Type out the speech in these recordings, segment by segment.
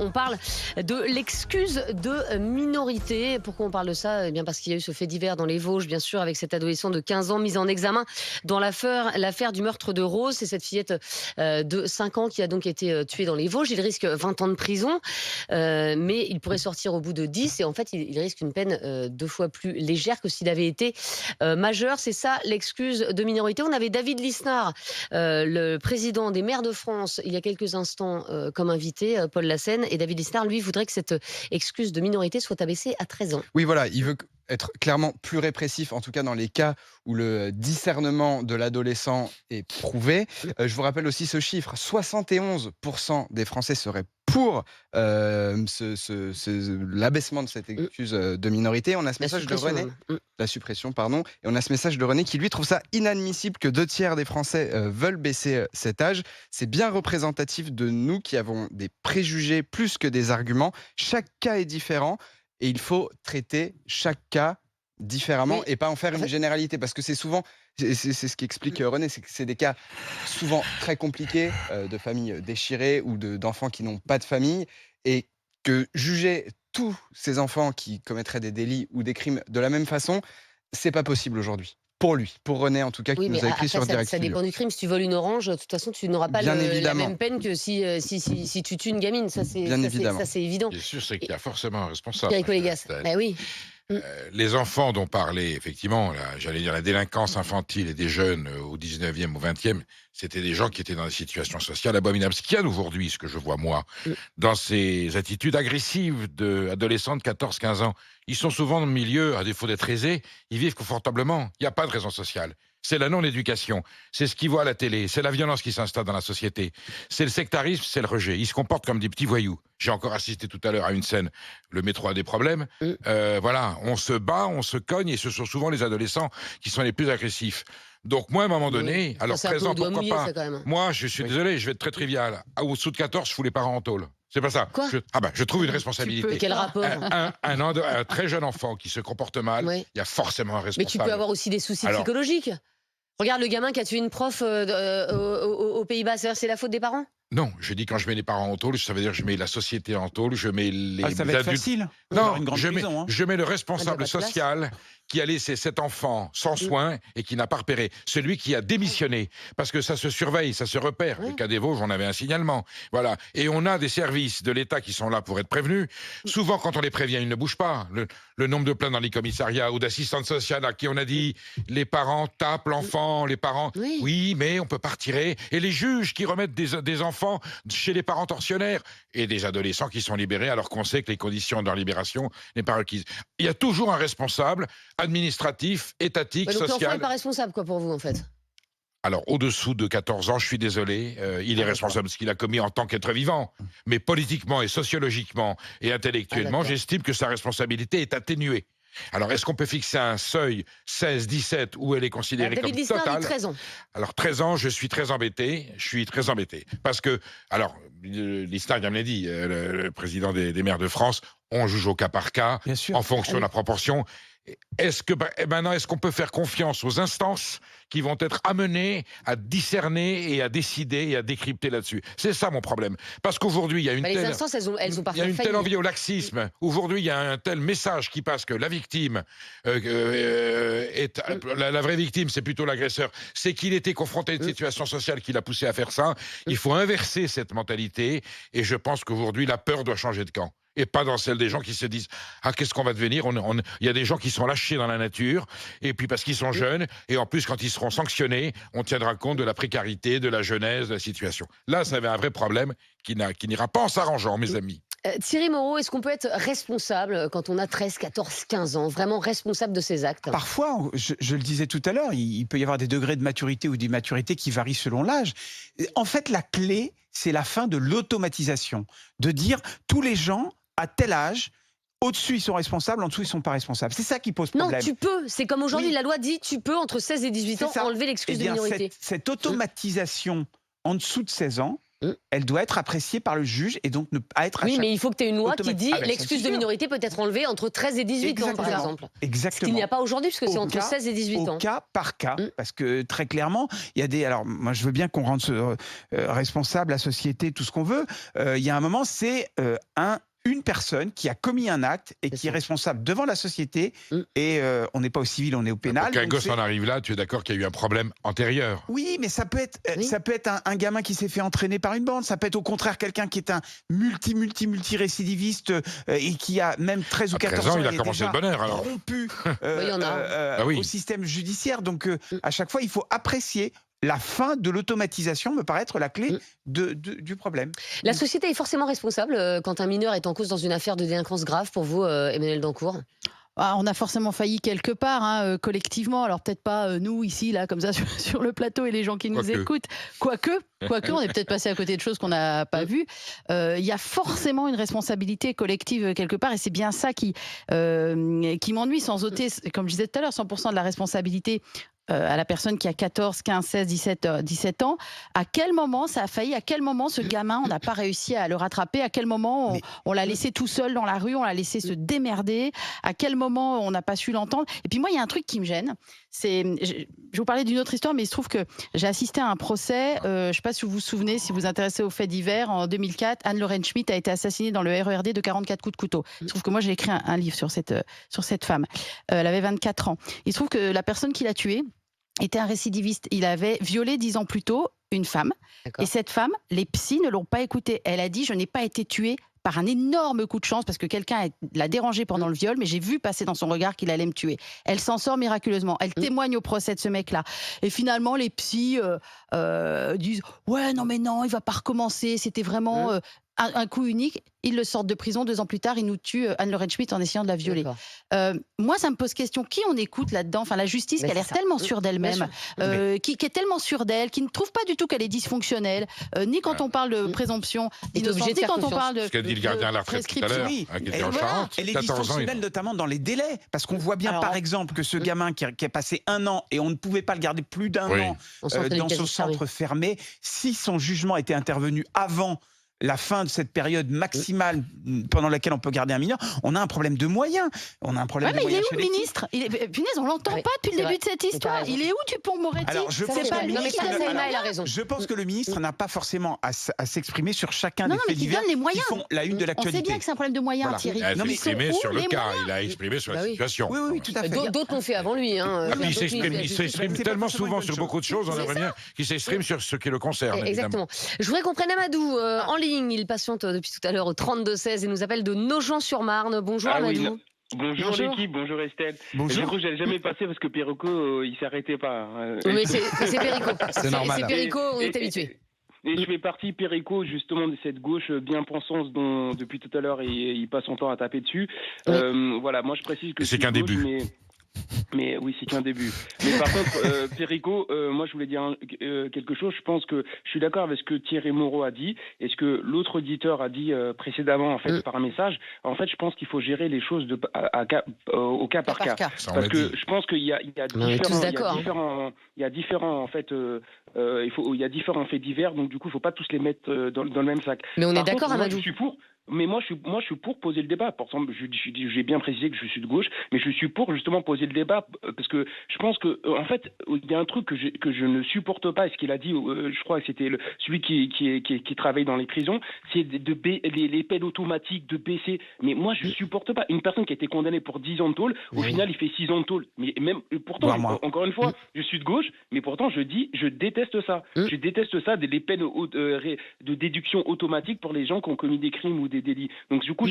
On parle de l'excuse de minorité. Pourquoi on parle de ça? Eh bien parce qu'il y a eu ce fait divers dans les Vosges, bien sûr, avec cet adolescent de 15 ans mis en examen dans l'affaire du meurtre de Rose. C'est cette fillette de 5 ans qui a donc été tuée dans les Vosges. Il risque 20 ans de prison, mais il pourrait sortir au bout de 10. Et en fait, il risque une peine 2 fois plus légère que s'il avait été majeur. C'est ça l'excuse de minorité. On avait David Lisnard, le président des maires de France, il y a quelques instants, comme invité, Paul Lassène. Et David Lisnard, lui, voudrait que cette excuse de minorité soit abaissée à 13 ans. Oui, voilà, il veut être clairement plus répressif, en tout cas dans les cas où le discernement de l'adolescent est prouvé. Je vous rappelle aussi ce chiffre, 71% des Français seraient pour l'abaissement de cette excuse de minorité. On a ce message de René, la suppression, pardon, et on a ce message de René qui lui trouve ça inadmissible que 2 tiers des Français veulent baisser cet âge. C'est bien représentatif de nous qui avons des préjugés plus que des arguments. Chaque cas est différent. Et il faut traiter chaque cas différemment et pas en faire une généralité. Parce que c'est souvent, c'est ce qu'explique René, c'est que c'est des cas souvent très compliqués de familles déchirées ou d'enfants qui n'ont pas de famille. Et que juger tous ces enfants qui commettraient des délits ou des crimes de la même façon, c'est pas possible aujourd'hui. Pour lui, pour René en tout cas, qui nous a écrit sur Direct Ça Studio. dépend du crime. Si tu voles une orange, de toute façon, tu n'auras pas la même peine que si tu tues une gamine. Ça, c'est évident. Bien sûr, c'est qu'il y a forcément un responsable. Eric Olégas. Ben oui. Les enfants dont parlait, effectivement, j'allais dire la délinquance infantile et des jeunes au 19e, au 20e, c'était des gens qui étaient dans des situations sociales abominables. Ce qu'il y a aujourd'hui, ce que je vois moi, dans ces attitudes agressives d'adolescents de 14-15 ans, ils sont souvent dans le milieu, à défaut d'être aisés, ils vivent confortablement. Il n'y a pas de raison sociale. C'est la non-éducation, c'est ce qu'ils voient à la télé, c'est la violence qui s'installe dans la société, c'est le sectarisme, c'est le rejet. Ils se comportent comme des petits voyous. J'ai encore assisté tout à l'heure à une scène, le métro a des problèmes. Voilà, on se bat, on se cogne, et ce sont souvent les adolescents qui sont les plus agressifs. Donc moi, à un moment donné, alors 13 ans, pourquoi pas, moi, je suis désolé, je vais être très trivial, au-dessous de 14, je fous les parents en tôle. C'est pas ça. Quoi ? Je trouve une responsabilité. Quel rapport ? Un très jeune enfant qui se comporte mal, il y a forcément un responsable. Mais tu peux avoir aussi des soucis psychologiques. Regarde le gamin qui a tué une prof aux Pays-Bas, c'est la faute des parents ? Non, je dis quand je mets les parents en tôle, ça veut dire que je mets la société en tôle, je mets les ça va être adultes. facile. Non, une grande prison, je mets le responsable social qui a laissé cet enfant sans soin et qui n'a pas repéré. Celui qui a démissionné. Parce que ça se surveille, ça se repère. Le cas des Vosges, on avait un signalement. Voilà. Et on a des services de l'État qui sont là pour être prévenus. Souvent, quand on les prévient, ils ne bougent pas. Le nombre de plaintes dans les commissariats ou d'assistantes sociales à qui on a dit les parents tapent l'enfant, les parents... Oui, mais on peut pas retirer. Et les juges qui remettent des enfants chez les parents tortionnaires et des adolescents qui sont libérés alors qu'on sait que les conditions de leur libération n'est pas requise. Il y a toujours un responsable administratif, étatique, donc social. l'enfant n'est pas responsable pour vous en fait. Alors, au-dessous de 14 ans, je suis désolé, il est responsable de ce qu'il a commis en tant qu'être vivant. Mais politiquement et sociologiquement et intellectuellement, j'estime que sa responsabilité est atténuée. Alors, est-ce qu'on peut fixer un seuil 16, 17 où elle est considérée comme totale ? 13 ans. Alors, 13 ans, je suis très embêté. Parce que, alors, Lisnard me l'a dit, le président des maires de France, on juge au cas par cas, en fonction de la proportion. Est-ce qu'on peut faire confiance aux instances qui vont être amenées à discerner et à décider et à décrypter là-dessus? C'est ça mon problème. Parce qu'aujourd'hui, il y a une les instances, elles ont il y a une telle envie au laxisme. Aujourd'hui, il y a un tel message qui passe que la victime la vraie victime, c'est plutôt l'agresseur. C'est qu'il était confronté à une situation sociale qui l'a poussé à faire ça. Il faut inverser cette mentalité et je pense qu'aujourd'hui, la peur doit changer de camp. Et pas dans celle des gens qui se disent « Ah, qu'est-ce qu'on va devenir ?» Il y a des gens qui sont lâchés dans la nature, et puis parce qu'ils sont jeunes, et en plus, quand ils seront sanctionnés, on tiendra compte de la précarité, de la jeunesse, de la situation. Là, ça avait un vrai problème qui n'ira pas en s'arrangeant, mes amis. Thierry Moreau, est-ce qu'on peut être responsable quand on a 13, 14, 15 ans, vraiment responsable de ses actes ? Parfois, je le disais tout à l'heure, il peut y avoir des degrés de maturité ou d'immaturité qui varient selon l'âge. En fait, la clé, c'est la fin de l'automatisation. De dire, tous les gens, à tel âge, au-dessus ils sont responsables, en dessous ils sont pas responsables. C'est ça qui pose problème. Non, tu peux. C'est comme aujourd'hui, la loi dit tu peux, entre 16 et 18 ans, enlever l'excuse de minorité. Cette automatisation en dessous de 16 ans, elle doit être appréciée par le juge et donc ne pas être... Oui, mais il faut que tu aies une loi qui dit l'excuse de sûr. minorité peut être enlevée entre 13 et 18 ans, par exemple. Exactement. Ce qu'il n'y a pas aujourd'hui, puisque c'est entre 16 et 18 ans. Au cas par cas, parce que très clairement, il y a des... Alors, moi, je veux bien qu'on rende responsable la société, tout ce qu'on veut. Il y a un moment, c'est une personne qui a commis un acte et qui est responsable devant la société. Et on n'est pas au civil, on est au pénal. Pour qu'un gosse en arrive là, tu es d'accord qu'il y a eu un problème antérieur? Oui, mais ça peut être, un gamin qui s'est fait entraîner par une bande. Ça peut être au contraire quelqu'un qui est un multi-récidiviste et qui a même 13 ou 14 ans. Il a commencé de bonne heure, alors. Rompu au système judiciaire. Donc, à chaque fois, il faut apprécier. La fin de l'automatisation me paraît être la clé du problème. La société est forcément responsable quand un mineur est en cause dans une affaire de délinquance grave, pour vous, Emmanuelle Dancourt? On a forcément failli quelque part, collectivement. Alors peut-être pas nous ici, là, comme ça, sur le plateau et les gens qui nous écoutent. Quoique, on est peut-être passé à côté de choses qu'on n'a pas vues. Il y a forcément une responsabilité collective quelque part, et c'est bien ça qui m'ennuie, sans ôter, comme je disais tout à l'heure, 100% de la responsabilité à la personne qui a 14, 15, 16, 17 ans. À quel moment ça a failli? À quel moment ce gamin, on n'a pas réussi à le rattraper? À quel moment on l'a laissé tout seul dans la rue? On l'a laissé se démerder? À quel moment on n'a pas su l'entendre? Et puis moi, il y a un truc qui me gêne. Je vous parlais d'une autre histoire, mais il se trouve que j'ai assisté à un procès. Je ne sais pas si vous vous souvenez, si vous vous intéressez aux faits divers. En 2004, Anne-Lorraine Schmitt a été assassinée dans le RERD de 44 coups de couteau. Il se trouve que moi, j'ai écrit un livre sur cette femme. Elle avait 24 ans. Il se trouve que la personne qui l'a tuée était un récidiviste. Il avait violé 10 ans plus tôt une femme. Et cette femme, les psys ne l'ont pas écoutée. Elle a dit « Je n'ai pas été tuée par un énorme coup de chance parce que quelqu'un l'a dérangée pendant le viol, mais j'ai vu passer dans son regard qu'il allait me tuer. » Elle s'en sort miraculeusement. Elle témoigne au procès de ce mec-là. Et finalement, les psys disent « Ouais, non, mais non, il va pas recommencer. C'était vraiment un coup unique. » Ils le sortent de prison. 2 ans plus tard, ils nous tuent Anne-Lorraine Schmitt en essayant de la violer. Moi, ça me pose question. Qui on écoute là-dedans? Enfin, la justice, qui a l'air tellement sûre d'elle-même, qui est tellement sûre d'elle, qui ne trouve pas du tout qu'elle est dysfonctionnelle, ni quand on parle de présomption d'innocence, ni quand on parle de... Ce qu'a dit le gardien à la retraite tout à l'heure, qui était en Charente. Elle est dysfonctionnelle notamment dans les délais, parce qu'on voit bien, par exemple, que ce gamin qui a passé 1 an et on ne pouvait pas le garder plus d'1 an dans son centre fermé, si son jugement était intervenu avant la fin de cette période maximale pendant laquelle on peut garder un mineur, on a un problème de moyens. On a un problème de moyens. Mais il est où, le ministre? Punaise, on l'entend pas depuis le début de cette histoire. Il est où, Dupond-Moretti? Alors, je pense que le ministre n'a pas forcément à s'exprimer sur chacun des faits divers qui font la une de l'actualité. On sait bien que c'est un problème de moyens, Thierry. Il a exprimé sur le cas, il a exprimé sur la situation. Oui, tout à fait. D'autres l'ont fait avant lui. Il s'exprime tellement souvent sur beaucoup de choses, on aimerait bien qu'il s'exprime sur ce qui le concerne. Exactement. Je voudrais qu'on prenne Amadou en ligne. Il patiente depuis tout à l'heure au 32-16 et nous appelle de Nogent-sur-Marne. Bonjour Amadou. Bonjour l'équipe, bonjour Estelle. Bonjour. Du coup, j'allais jamais passer parce que Perico, il s'arrêtait pas. Mais c'est Perico. C'est normal. C'est Perico, on est habitué. Et je fais partie, Perico, justement, de cette gauche bien pensante dont, depuis tout à l'heure, il passe son temps à taper dessus. Voilà, moi je précise que c'est qu'un début. Mais oui, c'est qu'un début. Mais par contre, Perico, moi je voulais dire quelque chose. Je pense que je suis d'accord avec ce que Thierry Moreau a dit et ce que l'autre auditeur a dit précédemment en fait par un message. En fait, je pense qu'il faut gérer les choses au cas par cas. Parce que je pense qu'il y a différents faits divers. Donc du coup, il ne faut pas tous les mettre dans le même sac. Mais on est d'accord, Amadou. Je suis pour. Mais moi, je suis pour poser le débat. Par exemple, j'ai bien précisé que je suis de gauche, mais je suis pour justement poser le débat parce que je pense que, en fait, il y a un truc que je ne supporte pas. Et ce qu'il a dit, je crois que c'était celui qui travaille dans les prisons, c'est les peines automatiques de baisser. Mais moi, je supporte pas. Une personne qui a été condamnée pour 10 ans de tôle, au final, il fait 6 ans de tôle. Mais même, pourtant, encore une fois, je suis de gauche, mais pourtant, je déteste ça. Je déteste ça, les peines de déduction automatique pour les gens qui ont commis des crimes ou des délits. Donc du coup,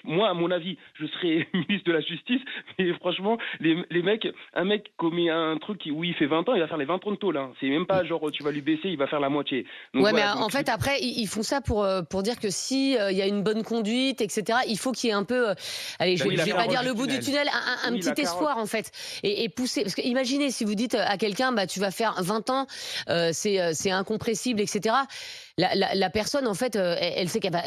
moi, à mon avis, je serais ministre de la Justice, mais franchement, les mecs, un mec commet un truc où il fait 20 ans, il va faire les 20 ans de tôle. Hein. C'est même pas genre, tu vas lui baisser, il va faire la moitié. Donc, mais en fait, après, ils font ça pour dire que si il y a une bonne conduite, etc., il faut qu'il y ait un peu, allez, je vais pas dire le bout du tunnel, un petit espoir, en fait, et pousser. Parce que imaginez, si vous dites à quelqu'un, bah, tu vas faire 20 ans, c'est incompressible, etc., la personne, en fait, elle sait qu'elle va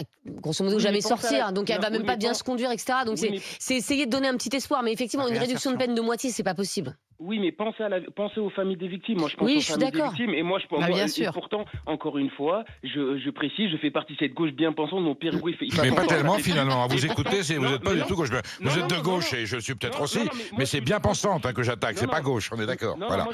grosso modo jamais sortir, donc elle va même pas bien se conduire, etc. Donc c'est essayer de donner un petit espoir, mais effectivement une réduction de peine de moitié, c'est pas possible. Oui, mais pensez aux familles des victimes. Moi, je pense aux familles des victimes. Et moi, bien sûr. Et pourtant, encore une fois, je précise, je fais partie de cette gauche bien pensante dont Pierre Hugo fait. Mais pas tellement finalement. À vous écouter, vous n'êtes pas du tout gauche. Vous êtes de gauche et je le suis peut-être aussi. Mais c'est bien pensante que j'attaque. C'est pas gauche. On est d'accord. Voilà.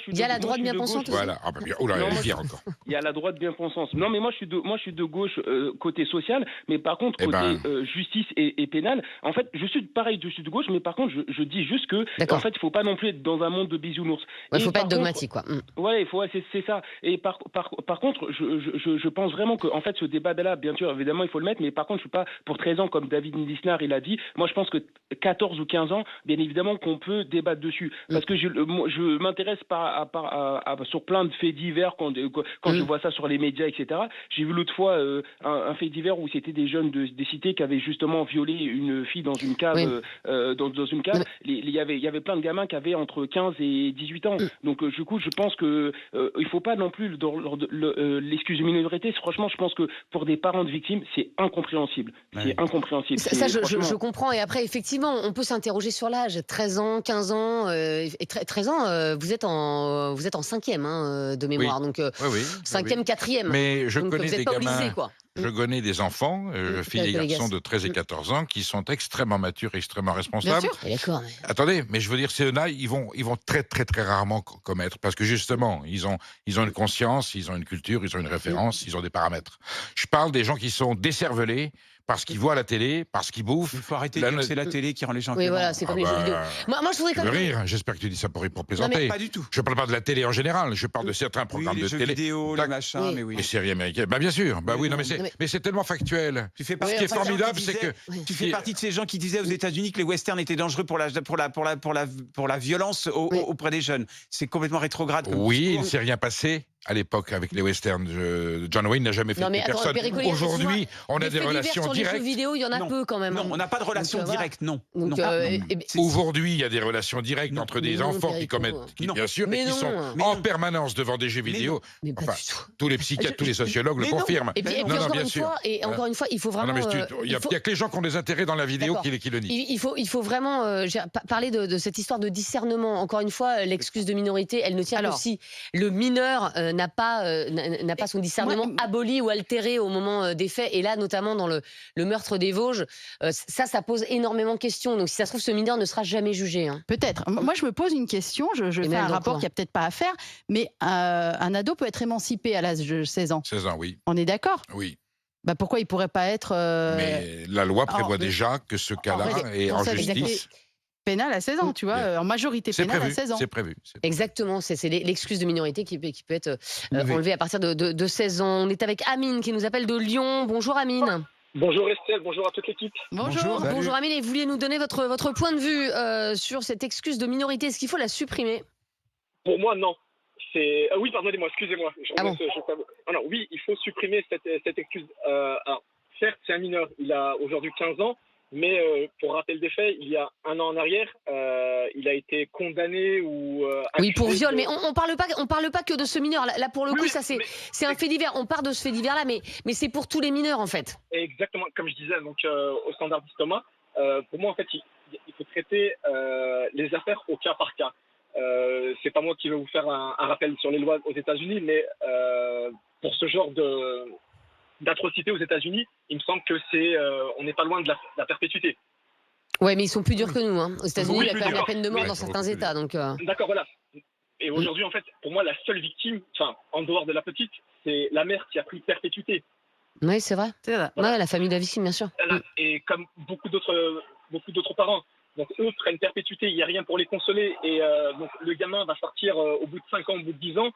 Il y a la droite bien pensante aussi. Voilà. Oh là, elle est pire encore. Il y a la droite bien pensante. Non, mais moi, je suis de gauche côté social, mais par contre côté justice et pénal. En fait, je suis de gauche, mais par contre, je dis juste que en fait, il faut pas non plus être dans un monde de bisounours. Il faut pas être dogmatique, quoi. Ouais, c'est ça. Et par contre, je pense vraiment que en fait, ce débat-là, bien sûr, évidemment, il faut le mettre, mais par contre, je suis pas pour 13 ans comme David Lisnard, il a dit. Moi, je pense que 14 ou 15 ans, bien évidemment, qu'on peut débattre dessus, parce que je m'intéresse sur plein de faits divers quand je vois ça sur les médias, etc. J'ai vu l'autre fois un fait divers où c'était des jeunes des cités qui avaient justement violé une fille dans une cave. Dans une cave, il y avait plein de gamins qui avaient entre 15 et 18 ans. Donc, du coup, je pense que il faut pas non plus l'excuse de minorité. Franchement, je pense que pour des parents de victimes, c'est incompréhensible. C'est incompréhensible. Ça, je comprends. Et après, effectivement, on peut s'interroger sur l'âge. 13 ans, 15 ans. Et 13 ans, vous êtes en 5e de mémoire. Donc, 5e, 4e. Mais je donc, connais des gamins. Lycée, quoi. Je connais des enfants, filles et garçons de 13 et 14 ans, qui sont extrêmement matures, extrêmement responsables. Bien sûr. D'accord. Attendez, mais je veux dire, ceux-là, ils vont très, très, très rarement commettre, parce que justement, ils ont une conscience, ils ont une culture, ils ont une référence, ils ont des paramètres. Je parle des gens qui sont décervelés, parce qu'ils voient la télé, parce qu'ils bouffent. Il faut arrêter de dire que c'est la télé qui rend les gens Oui, voilà, c'est comme les jeux vidéo. Moi, je voudrais quand même. Rire. J'espère que tu dis ça pour plaisanter. Non, mais pas du tout. Je ne parle pas de la télé en général. Je parle de certains programmes de télé. Les jeux vidéo, les machins, mais oui. Les séries américaines. Bien sûr. Mais c'est tellement factuel. Tu fais Ce qui est formidable, c'est que tu fais partie de ces gens qui disaient aux États-Unis que les westerns étaient dangereux pour la violence auprès des jeunes. C'est complètement rétrograde. Oui, il ne s'est rien passé. À l'époque, avec les westerns, John Wayne n'a jamais fait de personne. Aujourd'hui, on a des relations directes. Sur les jeux vidéo, il y en a peu quand même. Non, on n'a pas de relations directes, non. Aujourd'hui, il y a des relations directes entre des enfants qui commettent, bien sûr, mais qui sont en permanence devant des jeux vidéo. Tous les psychiatres, tous les sociologues le confirment. Et puis encore une fois, il faut vraiment. Il n'y a que les gens qui ont des intérêts dans la vidéo qui le nient. Il faut vraiment parler de cette histoire de discernement. Encore une fois, l'excuse de minorité, elle ne tient que si le mineur n'a pas son discernement aboli ou altéré au moment des faits. Et là, notamment dans le meurtre des Vosges, ça pose énormément de questions. Donc, si ça se trouve, ce mineur ne sera jamais jugé. Peut-être. Moi, je me pose une question. Je fais un rapport qu'il n'y a peut-être pas à faire. Mais un ado peut être émancipé à l'âge de 16 ans. 16 ans, oui. On est d'accord ? Oui. Pourquoi il ne pourrait pas être... Mais la loi prévoit déjà que ce cas-là est en justice... pénal à 16 ans, tu vois, en majorité pénale à 16 ans. C'est prévu. Exactement, c'est l'excuse de minorité qui peut être enlevée à partir de 16 ans. On est avec Amine qui nous appelle de Lyon. Bonjour Amine. Bonjour Estelle, bonjour à toute l'équipe. Bonjour Amine, et vous vouliez nous donner votre point de vue sur cette excuse de minorité. Est-ce qu'il faut la supprimer ? Pour moi, non. Oui, pardonnez-moi, excusez-moi. Oui, il faut supprimer cette excuse. Alors, certes, c'est un mineur, il a aujourd'hui 15 ans. Mais pour rappel des faits, il y a un an en arrière, il a été condamné ou oui, pour viol. Mais on parle pas que de ce mineur. Là pour le coup, ça c'est un fait divers. On part de ce fait divers là, mais c'est pour tous les mineurs en fait. Exactement, comme je disais donc au standard d'Istoma. Pour moi en fait, il faut traiter les affaires au cas par cas. C'est pas moi qui vais vous faire un rappel sur les lois aux États-Unis, mais pour ce genre d'atrocité aux États-Unis, il me semble que on n'est pas loin de la perpétuité. Ouais, mais ils sont plus durs que nous. Aux États-Unis, il y a quand même la peine de mort dans certains États. Donc. D'accord, voilà. Et aujourd'hui, en fait, pour moi, la seule victime, en dehors de la petite, c'est la mère qui a pris perpétuité. Oui, c'est vrai. Voilà. Ouais, la famille de la victime, bien sûr. Et comme beaucoup d'autres parents, donc eux prennent perpétuité, il n'y a rien pour les consoler, et donc le gamin va sortir au bout de 5 ans, au bout de 10 ans,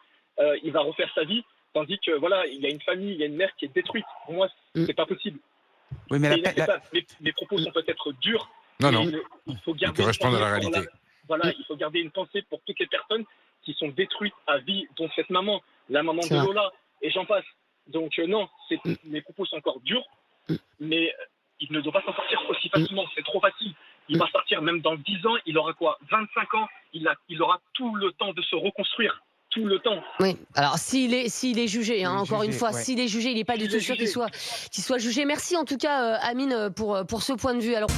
il va refaire sa vie. Tandis que voilà, il y a une famille, il y a une mère qui est détruite. Pour moi, c'est pas possible. Oui, mais mes propos sont peut-être durs. Non. Il faut garder correspondent à la réalité. Il faut garder une pensée pour toutes les personnes qui sont détruites à vie, dont cette maman, la maman de Lola, et j'en passe. Donc non, mes propos sont encore durs, mais il ne doit pas s'en sortir aussi facilement. C'est trop facile. Il va sortir même dans 10 ans. Il aura quoi, 25 ans. Il aura tout le temps de se reconstruire. Tout le temps. Oui, alors s'il est jugé, encore une fois, s'il est jugé, il n'est pas du tout sûr qu'il soit jugé. Merci en tout cas, Amine, pour ce point de vue. Alors...